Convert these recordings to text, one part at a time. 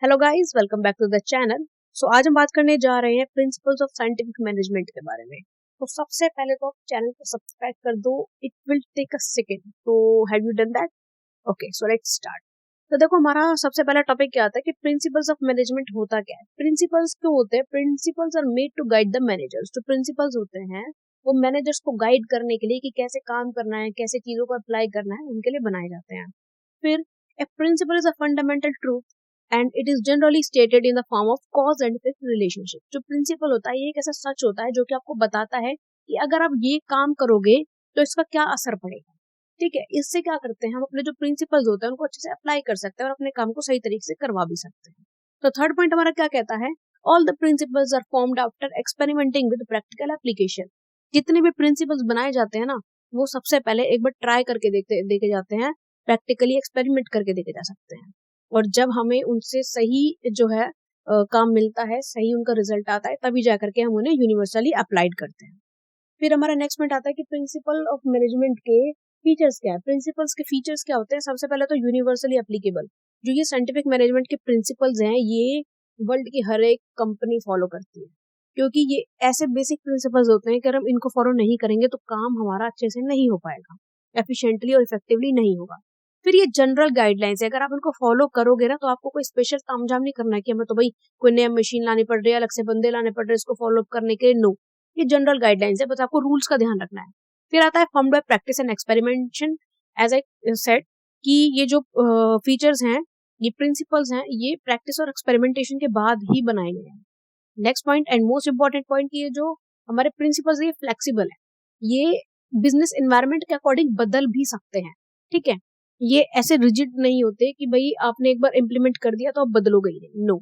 Hello guys, welcome back to the channel. So आज हम बात करने जा रहे हैं प्रिंसिपल्स ऑफ साइंटिफिक मैनेजमेंट के बारे में। तो सबसे पहले तो आप चैनल को सब्सक्राइब कर दो। It will take a second. तो have you done that? Okay, so let's start. तो देखो, हमारा सबसे पहला टॉपिक क्या आता है कि प्रिंसिपल्स ऑफ मैनेजमेंट होता क्या है। प्रिंसिपल्स क्यों होते हैं? Principles are made to guide the managers. जो प्रिंसिपल्स होते हैं वो मैनेजर्स को गाइड करने के लिए कि कैसे काम करना है, कैसे चीजों को अप्लाई करना है, उनके लिए बनाए जाते हैं। फिर a principle is a fundamental truth and it is generally stated in the form of cause and effect relationship। जो प्रिंसिपल होता है ये एक ऐसा सच होता है जो कि आपको बताता है कि अगर आप ये काम करोगे तो इसका क्या असर पड़ेगा। ठीक है, इससे क्या करते हैं हम अपने जो प्रिंसिपल्स होते हैं उनको अच्छे से अप्लाई कर सकते हैं और अपने काम को सही तरीके से करवा भी सकते हैं। तो थर्ड पॉइंट हमारा क्या कहता है? All the principles are formed after experimenting with practical application. जितने भी प्रिंसिपल्स बनाए जाते हैं ना, वो सबसे पहले एक बार ट्राई करके देखे जाते हैं, प्रैक्टिकली एक्सपेरिमेंट करके देखे जा सकते हैं। और जब हमें उनसे सही जो है काम मिलता है, सही उनका रिजल्ट आता है, तभी जाकर के हम उन्हें यूनिवर्सली अप्लाइड करते हैं। फिर हमारा नेक्स्ट पॉइंट आता है कि प्रिंसिपल ऑफ मैनेजमेंट के फीचर्स क्या है। प्रिंसिपल्स के फीचर्स क्या होते हैं? सबसे पहले तो यूनिवर्सली एप्लीकेबल। जो ये साइंटिफिक मैनेजमेंट के प्रिंसिपल्स हैं ये वर्ल्ड की हर एक कंपनी फॉलो करती है, क्योंकि ये ऐसे बेसिक प्रिंसिपल्स होते हैं कि अगर हम इनको फॉलो नहीं करेंगे तो काम हमारा अच्छे से नहीं हो पाएगा, एफिशिएंटली और इफेक्टिवली नहीं होगा। फिर ये जनरल गाइडलाइंस है, अगर आप इनको फॉलो करोगे ना तो आपको कोई स्पेशल तामझाम नहीं करना है कि हमें तो भाई कोई नया मशीन लानी पड़ रही है, अलग से बंदे लाने पड़ रहे हैं इसको फॉलो अप करने के लिए। नो, ये जनरल गाइडलाइंस है, बस आपको रूल्स का ध्यान रखना है। फिर आता है formed by practice and experimentation. As I said कि ये जो फीचर्स हैं, ये प्रिंसिपल्स हैं, ये प्रैक्टिस और एक्सपेरिमेंटेशन के बाद ही बनाए गए हैं। Next point and most important point कि ये जो हमारे प्रिंसिपल्स ये फ्लेक्सिबल है, ये बिजनेस एनवायरनमेंट के अकॉर्डिंग बदल भी सकते हैं। ठीक है, ये ऐसे रिजिड नहीं होते कि भाई आपने एक बार इम्प्लीमेंट कर दिया तो आप बदलोगे ही नहीं। No,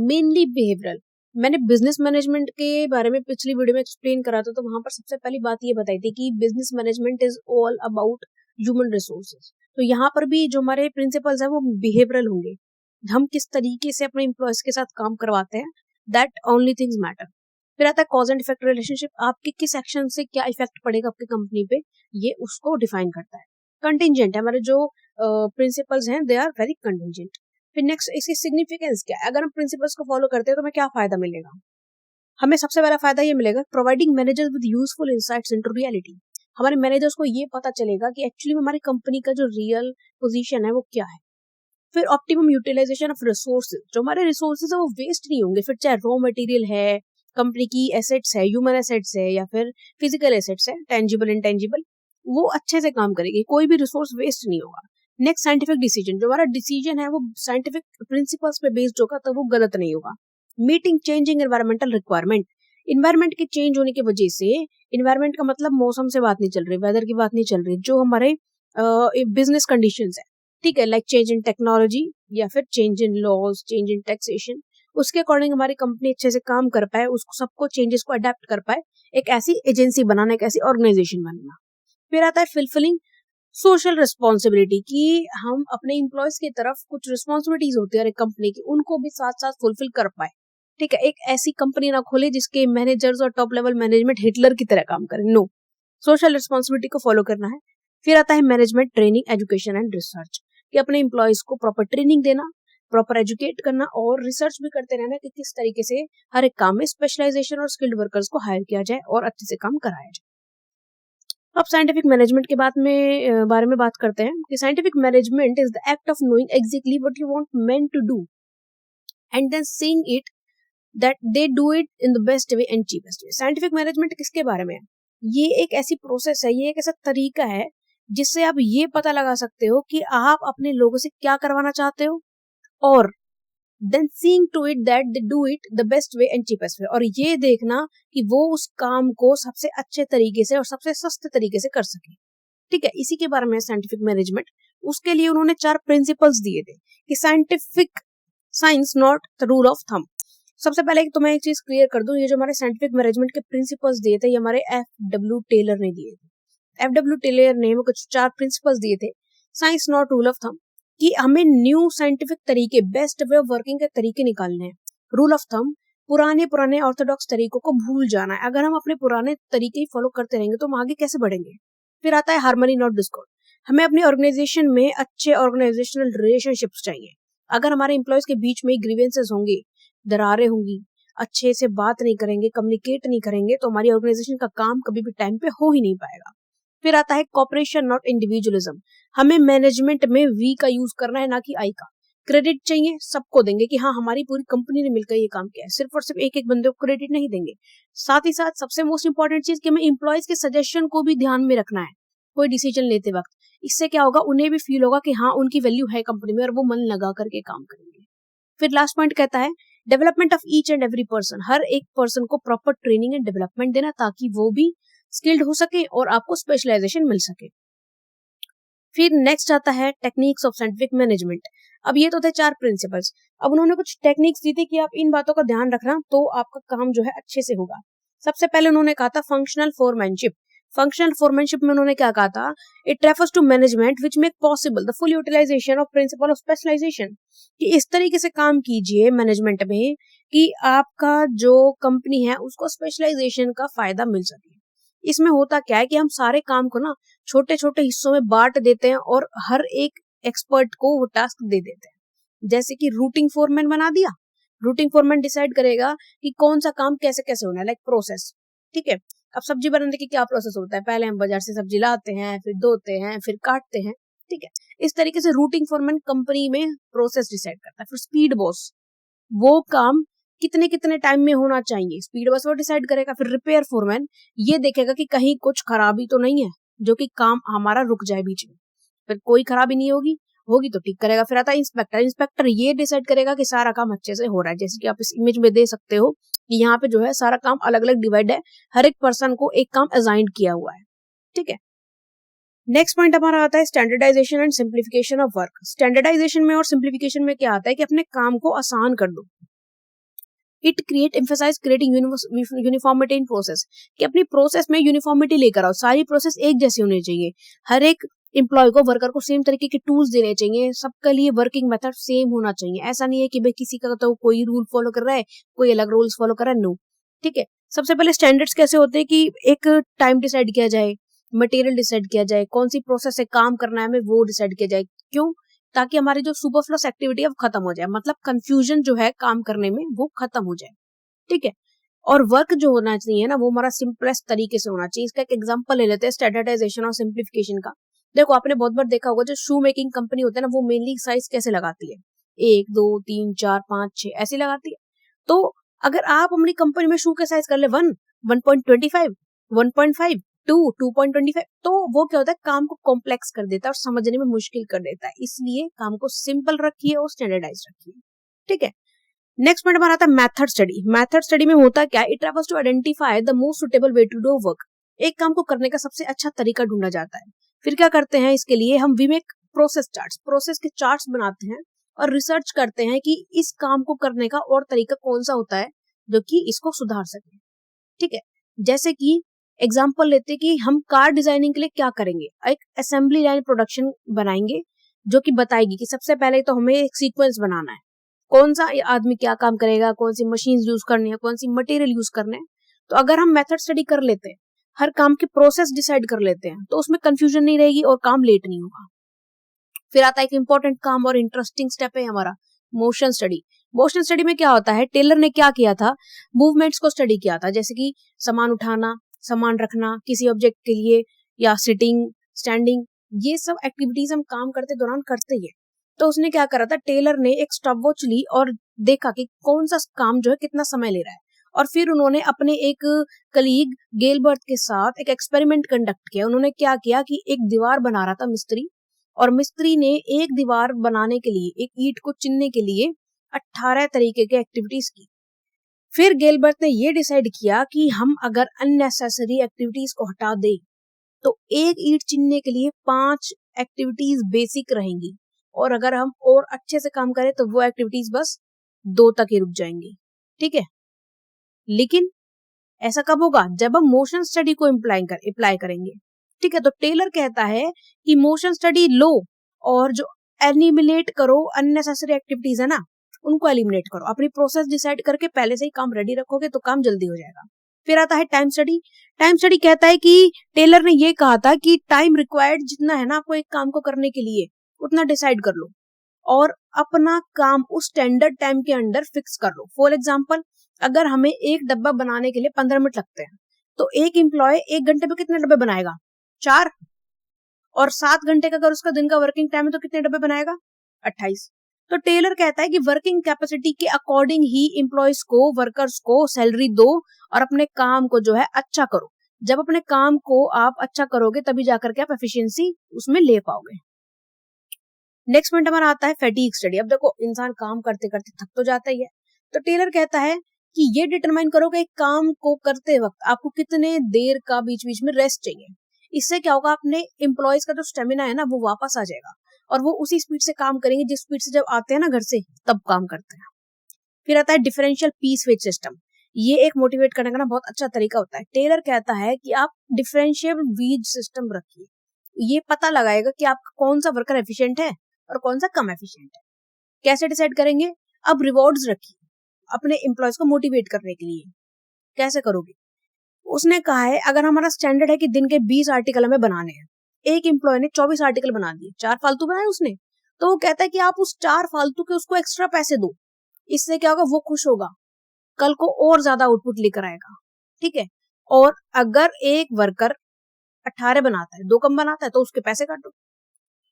mainly behavioural. मैंने बिजनेस मैनेजमेंट के बारे में पिछली वीडियो में एक्सप्लेन करा था, तो वहां पर सबसे पहली बात ये बताई थी कि business management is all about human resources. तो यहाँ पर भी जो हमारे प्रिंसिपल्स हैं वो बिहेवियरल होंगे। हम किस तरीके से अपने एम्प्लॉयज के साथ काम करवाते हैं, दैट ओनली थिंग्स मैटर। फिर आता है कॉज एंड इफेक्ट रिलेशनशिप। आपके किस एक्शन से क्या इफेक्ट पड़ेगा आपकी कंपनी पे, ये उसको डिफाइन करता है। कंटिंजेंट है, हमारे जो प्रिंसिपल्स हैं दे आर वेरी कंटिंजेंट। फिर नेक्स्ट इसकी सिग्निफिकेंस क्या है? अगर हम प्रिंसिपल्स को फॉलो करते हैं तो हमें क्या फायदा मिलेगा? हमें सबसे पहला फायदा ये मिलेगा, providing managers with useful insights into reality. हमारे मैनेजर्स को ये पता चलेगा कि एक्चुअली में हमारी कंपनी का जो रियल पोजीशन है वो क्या है। फिर ऑप्टिमम यूटिलाइजेशन ऑफ रिसोर्सेज। जो हमारे रिसोर्सेज है वो वेस्ट नहीं होंगे, फिर चाहे रॉ मटेरियल है, कंपनी की एसेट्स है, ह्यूमन एसेट्स है, या फिर फिजिकल एसेट्स है, टेंजिबल इंटेंजिबल, वो अच्छे से काम करेगी, कोई भी रिसोर्स वेस्ट नहीं होगा। Next scientific decision. जो हमारा डिसीजन है वो साइंटिफिक प्रिंसिपल्स पे बेस्ड होगा, तो वो गलत नहीं होगा। Meeting changing environmental requirement. Environment के चेंज होने की वजह से, इन्वायरमेंट का मतलब मौसम से बात नहीं चल रही, वेदर की बात नहीं चल रही, जो हमारे बिजनेस कंडीशंस है, ठीक है, लाइक चेंज इन टेक्नोलॉजी या फिर change in laws, change in taxation, उसके अकॉर्डिंग हमारी कंपनी अच्छे से काम कर पाए, उसको सबको चेंजेस को अडेप्ट कर पाए, एक ऐसी एजेंसी बनाना, एक ऐसी ऑर्गेनाइजेशन बनाना। फिर आता है फिलफिलिंग सोशल रिस्पॉन्सिबिलिटी, कि हम अपने एम्प्लॉयज की तरफ कुछ रिस्पॉन्सिबिलिटीज होती है कंपनी की, उनको भी साथ साथ फुलफिल कर पाए। ठीक है, एक ऐसी कंपनी ना खोले जिसके मैनेजर्स और टॉप लेवल मैनेजमेंट हिटलर की तरह काम करे। नो, सोशल रिस्पॉन्सिबिलिटी को फॉलो करना है। फिर आता है management training, education and research, कि अपने एम्प्लॉयज को प्रॉपर ट्रेनिंग देना, प्रॉपर एजुकेट करना और रिसर्च भी करते रहना कि किस तरीके से हर एक काम में स्पेशलाइजेशन और स्किल्ड वर्कर्स को हायर किया जाए और अच्छे से काम कराया जाए। अब साइंटिफिक मैनेजमेंट के बारे में बात करते हैं कि scientific management is the act of knowing exactly what you want men to do and then seeing it that they do it in the best way and cheapest way. Scientific management किसके बारे में है? ये एक ऐसी process है, ये एक ऐसा तरीका है जिससे आप ये पता लगा सकते हो कि आप अपने लोगों से क्या करवाना चाहते हो, और then seeing to it that they do it the best way and cheapest way, और ये देखना कि वो उस काम को सबसे अच्छे तरीके से और सबसे सस्ते तरीके से कर सके। ठीक है, इसी के बारे में साइंटिफिक मैनेजमेंट। उसके लिए उन्होंने 4 प्रिंसिपल्स दिए थे कि scientific science not the rule of thumb. सबसे पहले तो मैं एक चीज क्लियर कर दूं, ये जो हमारे साइंटिफिक मैनेजमेंट के प्रिंसिपल्स दिए थे ये हमारे FW टेलर ने दिए थे। FW टेलर ने कुछ 4 प्रिंसिपल्स दिए थे, science not rule of thumb, कि हमें न्यू साइंटिफिक तरीके, बेस्ट वे ऑफ वर्किंग के तरीके निकालने हैं। रूल ऑफ थंब, पुराने ऑर्थोडॉक्स तरीकों को भूल जाना है। अगर हम अपने पुराने तरीके ही फॉलो करते रहेंगे तो हम आगे कैसे बढ़ेंगे। फिर आता है हार्मनी नॉट डिस्कॉर्ड, हमें अपनी ऑर्गेनाइजेशन में अच्छे ऑर्गेनाइजेशनल रिलेशनशिप्स चाहिए, अगर हमारे एम्प्लॉयज के बीच में ग्रीवेंसेस होंगे, दरारें होंगी, अच्छे से बात नहीं करेंगे, कम्युनिकेट नहीं करेंगे, तो हमारी ऑर्गेनाइजेशन का काम कभी भी टाइम पे हो ही नहीं पाएगा। फिर आता है कॉपरेशन नॉट इंडिविजुअलिज्म। हमें मैनेजमेंट में वी का यूज करना है, ना कि आई का। क्रेडिट चाहिए सबको देंगे कि हाँ हमारी पूरी कंपनी ने मिलकर ये काम किया है, सिर्फ और सिर्फ एक एक बंदे को क्रेडिट नहीं देंगे। साथ ही साथ सबसे मोस्ट इंपॉर्टेंट चीज कि हमें एम्प्लॉयज के सजेशन को भी ध्यान में रखना है कोई डिसीजन लेते वक्त। इससे क्या होगा, उन्हें भी फील होगा कि हाँ उनकी वैल्यू है कंपनी में और वो मन लगा करके काम करेंगे। फिर लास्ट पॉइंट कहता है development of each and every person. हर एक पर्सन को प्रॉपर ट्रेनिंग एंड डेवलपमेंट देना ताकि वो भी स्किल्ड हो सके और आपको स्पेशलाइजेशन मिल सके। फिर नेक्स्ट आता है टेक्निक्स ऑफ साइंटिफिक मैनेजमेंट। अब ये तो थे 4 प्रिंसिपल्स। अब उन्होंने कुछ टेक्निक्स दी थी कि आप इन बातों का ध्यान रखना तो आपका काम जो है अच्छे से होगा। सबसे पहले उन्होंने कहा था फंक्शनल फोरमैनशिप। फंक्शनल फोरमैनशिप में उन्होंने क्या कहा था, it refers to management which make possible the full utilisation of principle of specialisation. कि इस तरीके से काम कीजिए मैनेजमेंट में कि आपका जो कंपनी है उसको स्पेशलाइजेशन का फायदा मिल सके। इसमें होता क्या है कि हम सारे काम को ना छोटे छोटे हिस्सों में बांट देते हैं और हर एक एक्सपर्ट को वो टास्क दे देते हैं। जैसे कि रूटिंग फोरमैन बना दिया, रूटिंग फोरमैन डिसाइड करेगा कि कौन सा काम कैसे कैसे होना है, लाइक प्रोसेस। ठीक है, अब सब्जी बनाने की क्या प्रोसेस होता है, पहले हम बाजार से सब्जी लाते हैं, फिर धोते हैं, फिर काटते हैं। ठीक है, इस तरीके से रूटिंग फोरमैन कंपनी में प्रोसेस डिसाइड करता है। फिर स्पीड बॉस, वो काम कितने कितने टाइम में होना चाहिए, स्पीड बस वो डिसाइड करेगा। फिर रिपेयर फोरमैन ये देखेगा कि कहीं कुछ खराबी तो नहीं है जो कि काम हमारा रुक जाए बीच में। फिर कोई खराबी नहीं होगी तो ठीक करेगा। फिर आता है इंस्पेक्टर। इंस्पेक्टर ये डिसाइड करेगा कि सारा काम अच्छे से हो रहा है। जैसे कि आप इस इमेज में दे सकते हो कि यहाँ पे जो है सारा काम अलग अलग डिवाइड है, हर एक पर्सन को एक काम असाइन किया हुआ है। ठीक है, नेक्स्ट पॉइंट हमारा आता है standardisation and simplification of work. Standardisation में और सिंप्लीफिकेशन में क्या आता है कि अपने काम को आसान कर दो। It create emphasise creating uniformity in process, कि अपनी प्रोसेस में यूनिफॉर्मिटी लेकर आओ, सारी प्रोसेस एक जैसी होनी चाहिए। हर एक एम्प्लॉय को, वर्कर को सेम तरीके के टूल्स देने चाहिए, सबके लिए वर्किंग मेथड सेम होना चाहिए। ऐसा नहीं है कि भाई किसी का तो कोई रूल फॉलो कर रहा है, कोई अलग रूल्स फॉलो कर रहा है, नो। ठीक है, सबसे पहले स्टैंडर्ड्स कैसे होते हैं कि एक टाइम डिसाइड किया जाए, मटेरियल डिसाइड किया जाए, कौन सी प्रोसेस से काम करना है हमें वो डिसाइड किया जाए। क्यों? ताकि हमारी जो सुपरफ्लस एक्टिविटी है वो खत्म हो जाए, मतलब कंफ्यूजन जो है काम करने में वो खत्म हो जाए। ठीक है, और वर्क जो होना चाहिए ना वो हमारा सिंपलेस्ट तरीके से होना चाहिए। इसका एक एग्जांपल ले लेते हैं स्टैंडर्डाइजेशन और सिंप्लीफिकेशन का। देखो आपने बहुत बार देखा होगा जो शू मेकिंग कंपनी होता है ना, वो मेनली साइज कैसे लगाती है, 1 2 3 4 5 6 ऐसी लगाती है। तो अगर आप अपनी कंपनी में शू के साइज कर ले 1 1.25 1.5 2 2.25, तो वो क्या होता है, काम को कॉम्प्लेक्स कर देता है और समझने में मुश्किल कर देता है। इसलिए काम को सिंपल रखिए और स्टैंडर्डाइज रखिए। ठीक है, नेक्स्ट पॉइंट हमारा आता है मेथड स्टडी। मेथड स्टडी में होता क्या है, it refers to identify the most suitable way to do work. एक काम को करने का सबसे अच्छा तरीका ढूंढा जाता है। फिर क्या करते हैं, इसके लिए हम we make process charts, process के चार्ट्स बनाते हैं और रिसर्च करते हैं कि इस काम को करने का और तरीका कौन सा होता है जो कि इसको सुधार सके। ठीक है, जैसे कि एग्जाम्पल लेते कि हम कार डिजाइनिंग के लिए क्या करेंगे, एक असेंबली लाइन प्रोडक्शन बनाएंगे जो कि बताएगी कि सबसे पहले तो हमें एक सीक्वेंस बनाना है, कौन सा आदमी क्या काम करेगा, कौन सी मशीन यूज करनी है, कौन सी मटेरियल यूज करने हैं। तो अगर हम मेथड स्टडी कर लेते हैं, हर काम की प्रोसेस डिसाइड कर लेते हैं, तो उसमें कंफ्यूजन नहीं रहेगी और काम लेट नहीं होगा। फिर आता है एक इंपॉर्टेंट काम और इंटरेस्टिंग स्टेप है हमारा मोशन स्टडी। मोशन स्टडी में क्या होता है, टेलर ने क्या किया था, मूवमेंट्स को स्टडी किया था, जैसे कि सामान उठाना, सामान रखना किसी ऑब्जेक्ट के लिए, या सिटिंग स्टैंडिंग, ये सब एक्टिविटीज हम काम करते दौरान करते हैं। तो उसने क्या करा था, टेलर ने एक स्टॉपवॉच ली और देखा कि कौन सा काम जो है कितना समय ले रहा है। और फिर उन्होंने अपने एक कलीग गेलबर्ट के साथ एक एक्सपेरिमेंट कंडक्ट किया। उन्होंने क्या किया कि एक दीवार बना रहा था मिस्त्री, और मिस्त्री ने एक दीवार बनाने के लिए, एक ईंट को चिनने के लिए 18 तरीके के एक्टिविटीज की। फिर गेलबर्ट ने यह डिसाइड किया कि हम अगर अननेसेसरी एक्टिविटीज को हटा दें तो एक ईंट चिनने के लिए 5 एक्टिविटीज बेसिक रहेंगी, और अगर हम और अच्छे से काम करें तो वो एक्टिविटीज बस 2 तक ही रुक जाएंगी। ठीक है, लेकिन ऐसा कब होगा, जब हम मोशन स्टडी को अप्लाई करेंगे। ठीक है, तो टेलर कहता है कि मोशन स्टडी लो और जो एलिमिनेट करो अननेसेसरी एक्टिविटीज है ना, उनको एलिमिनेट करो। अपनी प्रोसेस डिसाइड करके पहले से ही काम रेडी रखोगे तो काम जल्दी हो जाएगा। फिर आता है टाइम स्टडी। टाइम स्टडी कहता है कि टेलर ने ये कहा था कि टाइम रिक्वायर्ड जितना है ना आपको एक काम को करने के लिए, उतना डिसाइड कर लो और अपना काम उस स्टैंडर्ड टाइम के अंडर फिक्स कर लो। फॉर एग्जाम्पल, अगर हमें एक डब्बा बनाने के लिए 15 मिनट लगते हैं, तो एक एम्प्लॉय 1 घंटे में कितने डब्बे बनाएगा? 4। और 7 घंटे का अगर उसका दिन का वर्किंग टाइम है तो कितने डब्बे बनाएगा? 28। तो टेलर कहता है कि वर्किंग कैपेसिटी के अकॉर्डिंग ही एम्प्लॉयज को, वर्कर्स को सैलरी दो और अपने काम को जो है अच्छा करो। जब अपने काम को आप अच्छा करोगे तभी जाकर के आप एफिशिएंसी उसमें ले पाओगे। नेक्स्ट पॉइंट हमारा आता है फैटीग स्टडी। अब देखो, इंसान काम करते करते थक तो जाता ही है, तो टेलर कहता है कि ये डिटरमाइन करो कि काम को करते वक्त आपको कितने देर का बीच बीच में रेस्ट चाहिए। इससे क्या होगा, अपने एम्प्लॉयज का जो स्टेमिना है ना वो वापस आ जाएगा और वो उसी स्पीड से काम करेंगे जिस स्पीड से जब आते हैं ना घर से तब काम करते हैं। फिर आता है डिफरेंशियल पीस वेज सिस्टम। ये एक मोटिवेट करने का ना बहुत अच्छा तरीका होता है। टेलर कहता है कि आप डिफरेंशियल वेज सिस्टम रखिए, ये पता लगाएगा कि आपका कौन सा वर्कर एफिशिएंट है और कौन सा कम एफिशिएंट है। कैसे डिसाइड करेंगे? अब रिवॉर्ड्स रखिए अपने एम्प्लॉयज को मोटिवेट करने के लिए। कैसे करोगे? उसने कहा है अगर हमारा स्टैंडर्ड है कि दिन के 20 आर्टिकल हमें बनाने हैं, एक एम्प्लॉय ने 24 आर्टिकल बना दिए, 4 फालतू बनाए उसने, तो वो कहता है कि आप उस 4 फालतू के उसको एक्स्ट्रा पैसे दो। इससे क्या होगा, वो खुश होगा, कल को और ज्यादा आउटपुट लेकर आएगा। ठीक है। और अगर एक वर्कर 18 बनाता है, 2 कम बनाता है, तो उसके पैसे काटो।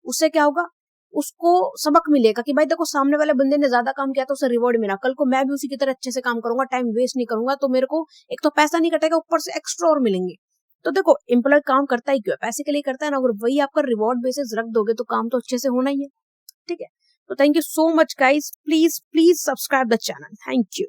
उससे क्या होगा, उसको सबक मिलेगा कि भाई देखो, सामने वाले बंदे ने ज्यादा काम किया तो उसे रिवॉर्ड मिला, कल को मैं भी उसी की तरह अच्छे से काम करूंगा, टाइम वेस्ट नहीं करूंगा, तो मेरे को एक तो पैसा नहीं कटेगा, ऊपर से एक्स्ट्रा और मिलेंगे। तो देखो, एम्प्लॉय काम करता ही क्यों है? पैसे के लिए करता है ना। अगर वही आपका रिवॉर्ड बेसिस रख दोगे तो काम तो अच्छे से होना ही है। ठीक है। तो thank you so much guys, please please subscribe the channel. Thank you.